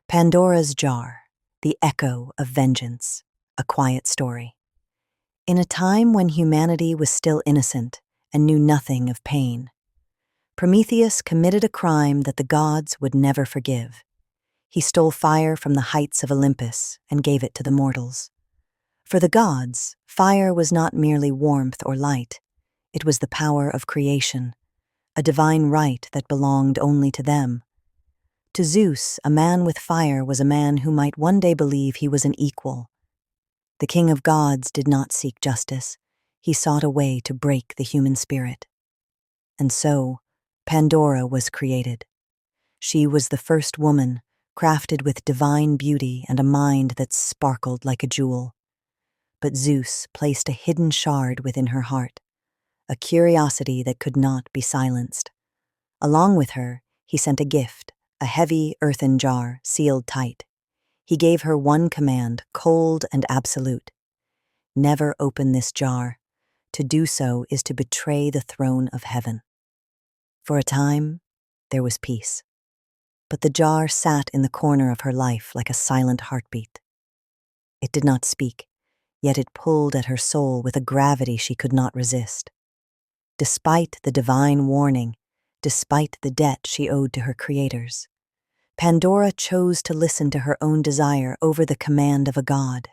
Pandora's Jar, the echo of vengeance, a quiet story. In a time when humanity was still innocent and knew nothing of pain, Prometheus committed a crime that the gods would never forgive. He stole fire from the heights of Olympus and gave it to the mortals. For the gods, fire was not merely warmth or light, it was the power of creation, a divine right that belonged only to them. To Zeus, a man with fire was a man who might one day believe he was an equal. The king of gods did not seek justice, he sought a way to break the human spirit. And so, Pandora was created. She was the first woman, crafted with divine beauty and a mind that sparkled like a jewel. But Zeus placed a hidden shard within her heart, a curiosity that could not be silenced. Along with her, he sent a gift, a heavy earthen jar sealed tight. He gave her one command, cold and absolute. Never open this jar. To do so is to betray the throne of heaven. For a time, there was peace. But the jar sat in the corner of her life like a silent heartbeat. It did not speak, yet it pulled at her soul with a gravity she could not resist. Despite the divine warning, despite the debt she owed to her creators, Pandora chose to listen to her own desire over the command of a god.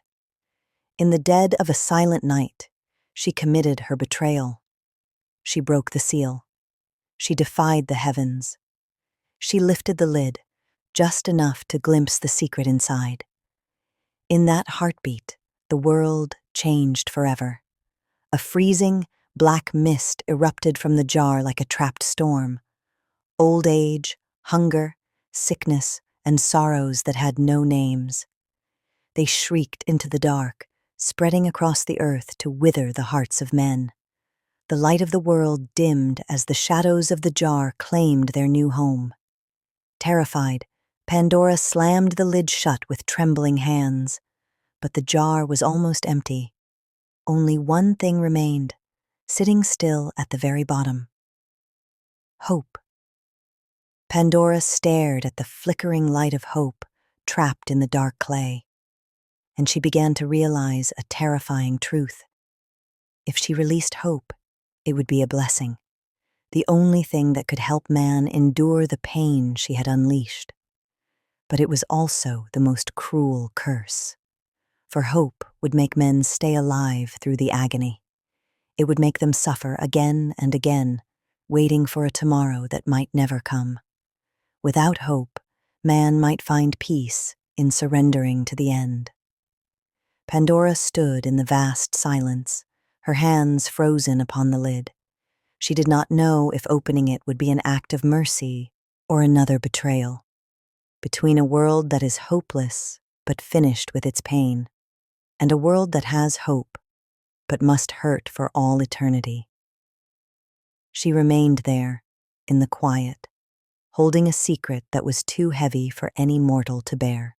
In the dead of a silent night, she committed her betrayal. She broke the seal. She defied the heavens. She lifted the lid, just enough to glimpse the secret inside. In that heartbeat, the world changed forever. A freezing, black mist erupted from the jar like a trapped storm. Old age, hunger, sickness, and sorrows that had no names. They shrieked into the dark, spreading across the earth to wither the hearts of men. The light of the world dimmed as the shadows of the jar claimed their new home. Terrified, Pandora slammed the lid shut with trembling hands. But the jar was almost empty. Only one thing remained, sitting still at the very bottom. Hope. Pandora stared at the flickering light of hope trapped in the dark clay, and she began to realize a terrifying truth. If she released hope, it would be a blessing, the only thing that could help man endure the pain she had unleashed. But it was also the most cruel curse. For hope would make men stay alive through the agony. It would make them suffer again and again, waiting for a tomorrow that might never come. Without hope, man might find peace in surrendering to the end. Pandora stood in the vast silence, her hands frozen upon the lid. She did not know if opening it would be an act of mercy or another betrayal. Between a world that is hopeless but finished with its pain, and a world that has hope but must hurt for all eternity. She remained there, in the quiet, holding a secret that was too heavy for any mortal to bear.